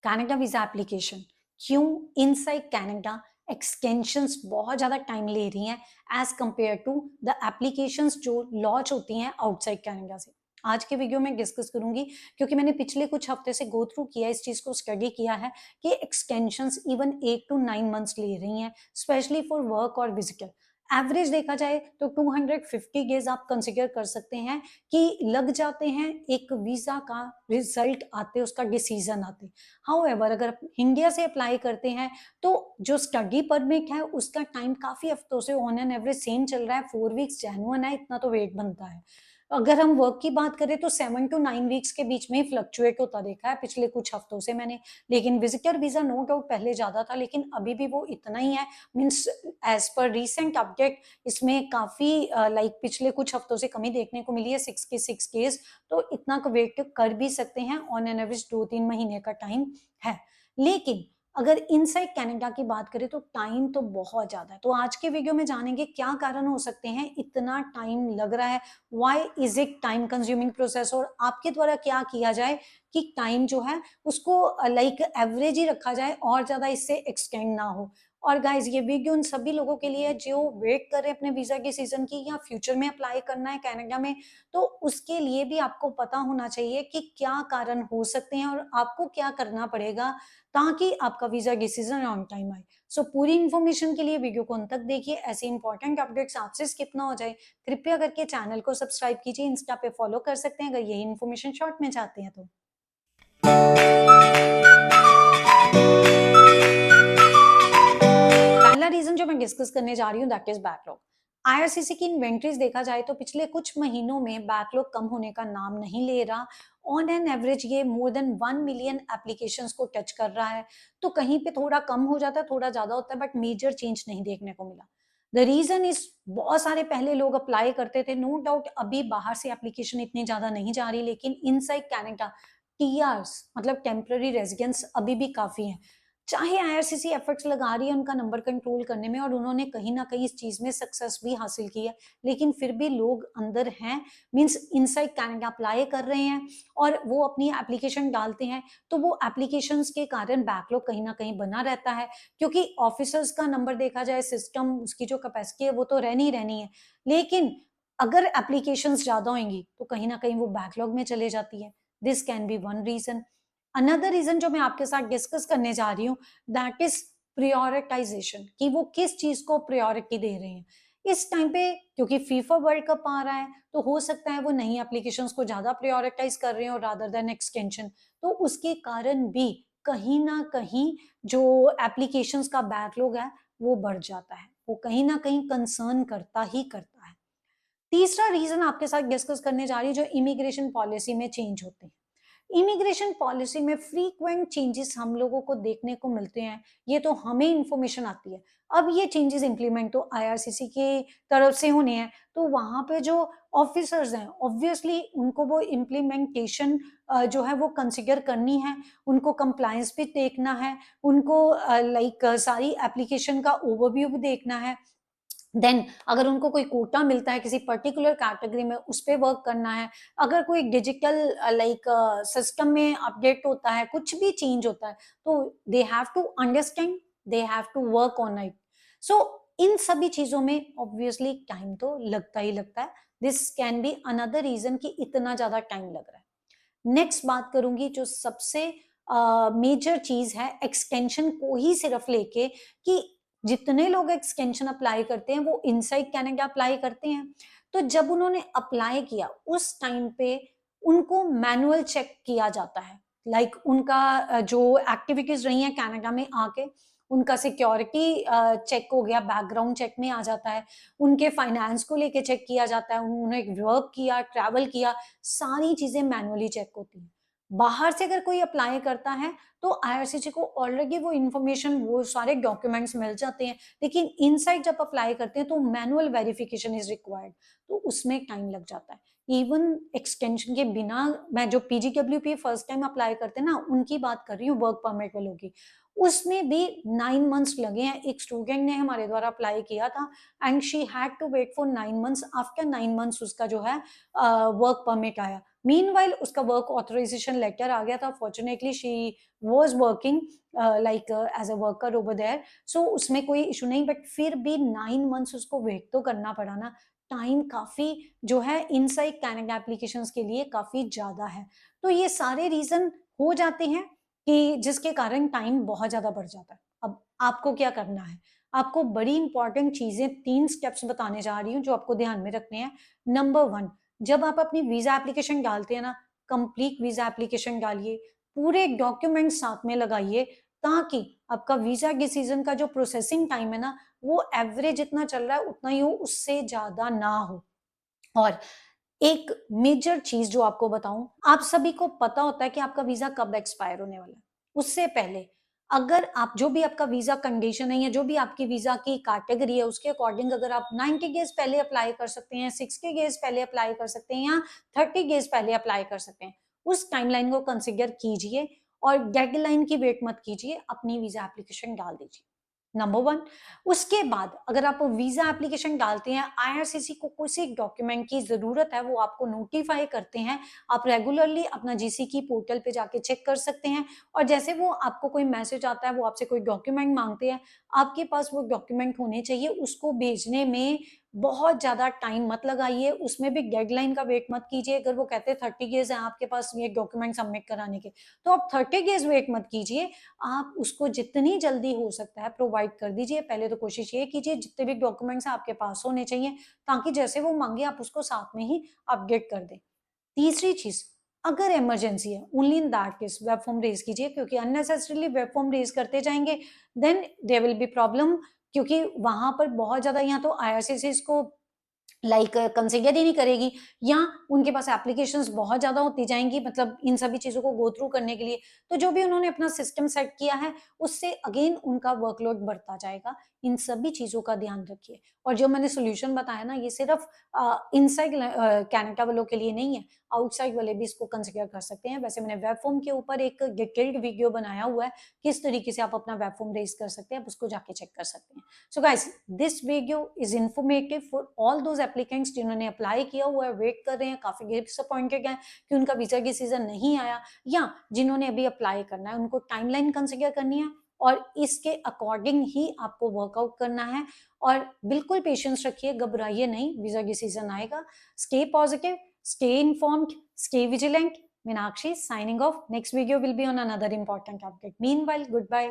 Canada visa application क्यों inside Canada extensions बहुत ज़्यादा टाइम ले रही हैं as compare to the applications जो लॉन्च होती हैं आउटसाइड कनाडा से। आज के वीडियो में डिस्कस करूंगी क्योंकि मैंने पिछले कुछ हफ्ते से गो थ्रू किया है, इस चीज़ को स्टडी किया है कि एक्सटेंशंस इवन 8 to 9 मंथ्स ले रही हैं, स्पेशली फॉर वर्क और विजिटर। एवरेज देखा जाए तो 250 डेज आप कंसिडर कर सकते हैं कि लग जाते हैं एक वीज़ा का रिजल्ट आते, उसका डिसीजन आते। हाउएवर अगर आप इंडिया से अप्लाई करते हैं तो जो स्टडी परमिट है उसका टाइम काफ़ी हफ्तों से ऑन एन एवरेज सेम चल रहा है, 4 वीक्स जेन्युइन है, इतना तो वेट बनता है। अगर हम वर्क की बात करें तो 7 to 9 वीक्स के बीच में ही फ्लक्चुएट होता देखा है पिछले कुछ हफ्तों से मैंने। लेकिन विजिटर वीज़ा नो डाउट पहले ज़्यादा था, लेकिन अभी भी वो इतना ही है। Means as per recent update इसमें काफ़ी लाइक पिछले कुछ हफ्तों से कमी देखने को मिली है, 6 केस, तो इतना का वेट कर भी सकते हैं। ऑन एन एवरेज 2-3 महीने का टाइम है। लेकिन अगर इनसाइड कनाडा की बात करें तो टाइम तो बहुत ज़्यादा है। तो आज के वीडियो में जानेंगे क्या कारण हो सकते हैं इतना टाइम लग रहा है, why is it time consuming process, और आपके द्वारा क्या किया जाए कि टाइम जो है उसको लाइक एवरेज ही रखा जाए और ज़्यादा इससे एक्सटेंड ना हो। और गाइज ये वीडियो उन सभी लोगों के लिए है जो वेट कर रहे हैं अपने वीज़ा के सीजन की या फ्यूचर में अप्लाई करना है कनाडा में। तो उसके लिए भी आपको पता होना चाहिए कि क्या कारण हो सकते हैं और आपको क्या करना पड़ेगा ताकि आपका वीजा डिसीजन ऑन टाइम आए। सो पूरी इन्फॉर्मेशन के लिए वीडियो को अंत तक देखिए, ऐसे इंपॉर्टेंट अपडेट्स आपसे स्किप ना हो जाए। कृपया करके चैनल को सब्सक्राइब कीजिए, इंस्टा पे फॉलो कर सकते हैं अगर यही इन्फॉर्मेशन शॉर्ट में चाहते हैं तो। पहला रीजन जो मैं डिस्कस करने जा रही हूँ दैट इज बैकलॉग। आईआरसीसी की इन्वेंट्रीज देखा जाए तो पिछले कुछ महीनों में बैकलॉग कम होने का नाम नहीं ले रहा। ऑन एन एवरेज ये मोर देन 1 मिलियन एप्लीकेशंस को टच कर रहा है। तो कहीं पे थोड़ा कम हो जाता है, थोड़ा ज्यादा होता है, बट मेजर चेंज नहीं देखने को मिला। द रीजन इज बहुत सारे पहले लोग अप्लाई करते थे, नो डाउट अभी बाहर से एप्लीकेशन इतनी ज्यादा नहीं जा रही, लेकिन इनसाइड कैनेडा टीआरस मतलब टेम्पररी रेजिडेंस अभी भी काफी है। चाहे आईआरसीसी एफर्ट्स लगा रही है उनका नंबर कंट्रोल करने में और उन्होंने कहीं ना कहीं इस चीज में सक्सेस भी हासिल की है, लेकिन फिर भी लोग अंदर हैं, मींस इनसाइड कनाडा अप्लाई कर रहे हैं और वो अपनी एप्लीकेशन डालते हैं। तो वो एप्लीकेशंस के कारण बैकलॉग कहीं ना कहीं बना रहता है, क्योंकि ऑफिसर्स का नंबर देखा जाए, सिस्टम उसकी जो कैपेसिटी है वो तो रहनी है, लेकिन अगर एप्लीकेशंस ज्यादा होंगी तो कहीं ना कहीं वो बैकलॉग में चले जाती है। This can be one reason. Another reason जो मैं आपके साथ डिस्कस करने जा रही हूँ दैट इज प्रियोरिटाइजेशन, कि वो किस चीज को प्रायोरिटी दे रहे हैं इस टाइम पे। क्योंकि फीफा वर्ल्ड कप आ रहा है तो हो सकता है वो नई एप्लीकेशंस को ज्यादा प्रायोरिटाइज कर रहे हैं और रादर देन एक्सटेंशन। तो उसके कारण भी कहीं ना कहीं जो एप्लीकेशंस का बैकलॉग है वो बढ़ जाता है, वो कहीं ना कहीं कंसर्न करता ही करता है। तीसरा रीजन आपके साथ डिस्कस करने जा रही हूँ जो इमिग्रेशन पॉलिसी में चेंज होते हैं। इमिग्रेशन पॉलिसी में फ्रीक्वेंट चेंजेस हम लोगों को देखने को मिलते हैं, ये तो हमें इंफॉर्मेशन आती है। अब ये चेंजेस इंप्लीमेंट तो आईआरसीसी की तरफ से होने हैं, तो वहां पे जो ऑफिसर्स हैं ऑब्वियसली उनको वो इम्प्लीमेंटेशन जो है वो कंसिडर करनी है, उनको कंप्लायंस भी देखना है, उनको लाइक सारी एप्लीकेशन का ओवरव्यू भी देखना है। देन अगर उनको कोई कोटा मिलता है किसी पर्टिकुलर कैटेगरी में उस पर वर्क करना है, अगर कोई डिजिटल लाइक सिस्टम में अपडेट होता है, कुछ भी चेंज होता है, तो they have to understand, they have to work on it. So इन सभी चीजों में ऑब्वियसली टाइम तो लगता ही लगता है। This can be another reason कि इतना ज्यादा टाइम लग रहा है। नेक्स्ट बात करूंगी जो सबसे मेजर चीज है एक्सटेंशन को ही सिर्फ लेके, कि जितने लोग एक्सटेंशन अप्लाई करते हैं वो इनसाइड कनाडा अप्लाई करते हैं। तो जब उन्होंने अप्लाई किया उस टाइम पे उनको मैनुअल चेक किया जाता है, लाइक उनका जो एक्टिविटीज रही हैं कनाडा में आके, उनका सिक्योरिटी चेक हो गया, बैकग्राउंड चेक में आ जाता है, उनके फाइनेंस को लेके चेक किया जाता है, उन्होंने वर्क किया, ट्रैवल किया, सारी चीजें मैनुअली चेक होती हैं। बाहर से अगर कोई अप्लाई करता है तो आईआरसीसी को ऑलरेडी वो इन्फॉर्मेशन, वो सारे डॉक्यूमेंट्स मिल जाते हैं, लेकिन इनसाइड जब अप्लाई करते हैं तो मैनुअल वेरिफिकेशन इज रिक्वायर्ड, तो उसमें टाइम लग जाता है। इवन एक्सटेंशन के बिना, मैं जो पीजीडब्ल्यूपी फर्स्ट टाइम अप्लाई करते हैं ना उनकी बात कर रही हूँ, वर्क परमिट वालों की, उसमें भी 9 मंथ्स लगे हैं। एक स्टूडेंट ने हमारे द्वारा अप्लाई किया था and she had to wait for 9 months, after 9 months उसका जो है वर्क परमिट आया। मीनवाइल उसका वर्क ऑथराइजेशन लेटर आ गया था, fortunately she was working like as a worker over there, so उसमें कोई इशू नहीं, बट फिर भी 9 मंथ्स उसको वेट तो करना पड़ा ना। टाइम काफी जो है इनसाइड कैनिंग एप्लीकेशंस के लिए काफी ज्यादा है। तो ये सारे रीजन हो जाते हैं कि जिसके कारण टाइम बहुत ज्यादा बढ़ जाता है। अब आपको क्या करना है, आपको बड़ी इंपॉर्टेंट चीजें 3 स्टेप्स बताने जा रही हूँ जो आपको ध्यान में रखने हैं। नंबर 1, जब आप अपनी वीजा एप्लीकेशन डालते हैं ना, कंप्लीट वीजा एप्लीकेशन डालिए, पूरे डॉक्यूमेंट साथ में लगाइए, ताकि आपका वीजा डिसीजन का जो प्रोसेसिंग टाइम है ना, वो एवरेज जितना चल रहा है उतना ही हो, उससे ज्यादा ना हो। और एक मेजर चीज जो आपको बताऊं, आप सभी को पता होता है कि आपका वीजा कब एक्सपायर होने वाला है। उससे पहले अगर आप जो भी आपका वीजा कंडीशन है या जो भी आपकी वीजा की कैटेगरी है उसके अकॉर्डिंग अगर आप 90 डेज पहले अप्लाई कर सकते हैं, 60 डेज पहले अप्लाई कर सकते हैं या 30 डेज पहले अप्लाई कर सकते हैं, उस टाइमलाइन को कंसिडर कीजिए और डेडलाइन की वेट मत कीजिए, अपनी वीजा एप्लीकेशन डाल दीजिए। नंबर 1। उसके बाद अगर आप वीजा एप्लीकेशन डालते हैं, आईआरसीसी को किसी डॉक्यूमेंट की जरूरत है, वो आपको नोटिफाई करते हैं, आप रेगुलरली अपना जीसी की पोर्टल पे जाके चेक कर सकते हैं। और जैसे वो आपको कोई मैसेज आता है, वो आपसे कोई डॉक्यूमेंट मांगते हैं, आपके पास वो डॉक्यूमेंट होने चाहिए। उसको भेजने में बहुत ज्यादा टाइम मत लगाइए, उसमें भी डेडलाइन का वेट मत कीजिए। अगर वो कहते हैं 30 डेज है आपके पास ये डॉक्यूमेंट सबमिट कराने के, तो आप 30 डेज वेट मत कीजिए, आप उसको जितनी जल्दी हो सकता है प्रोवाइड कर दीजिए। पहले तो कोशिश ये कीजिए जितने भी डॉक्यूमेंट्स आपके पास होने चाहिए, ताकि जैसे वो मांगे आप उसको साथ में ही अपडेट कर दें। तीसरी चीज, अगर इमरजेंसी है, only in that case web form raise कीजिए, क्योंकि अननेसेसरीली वेब फॉर्म रेज करते जाएंगे then there will be problem, क्योंकि वहां पर बहुत ज्यादा या तो आईआरसीसी इसको कंसिडर ही नहीं करेगी, या उनके पास एप्लीकेशंस बहुत ज्यादा होती जाएंगी, मतलब इन सभी चीजों को गो थ्रू करने के लिए। तो जो भी उन्होंने अपना सिस्टम सेट किया है उससे अगेन उनका वर्कलोड बढ़ता जाएगा। इन सभी चीजों का ध्यान रखिए। और जो मैंने सोल्यूशन बताया ना, ये सिर्फ इनसाइड कैनेडा वालों के लिए नहीं है, आउटसाइड वाले भी इसको कंसिडर कर सकते हैं। वैसे मैंने वेब फॉर्म के ऊपर एक डिटेल्ड वीडियो बनाया हुआ है, किस तरीके से आप अपना वेब फॉर्म रेज कर सकते हैं, आप उसको जाके चेक कर सकते हैं। So guys, this video is informative for all those applicants जिन्होंने अप्लाई किया हुआ है, वेट कर रहे हैं, काफी डिसअपॉइंटेड हैं कि उनका वीजा डिसीजन नहीं आया, या जिन्होंने अभी अप्लाई करना है, उनको टाइमलाइन कंसिडर करनी है और इसके अकॉर्डिंग ही आपको वर्कआउट करना है। और बिल्कुल पेशेंस रखिए, घबराइए नहीं, वीजा डिसीजन आएगा। Stay positive, stay informed, stay vigilant. Meenakshi signing off. Next video will be on another important update. Meanwhile, goodbye.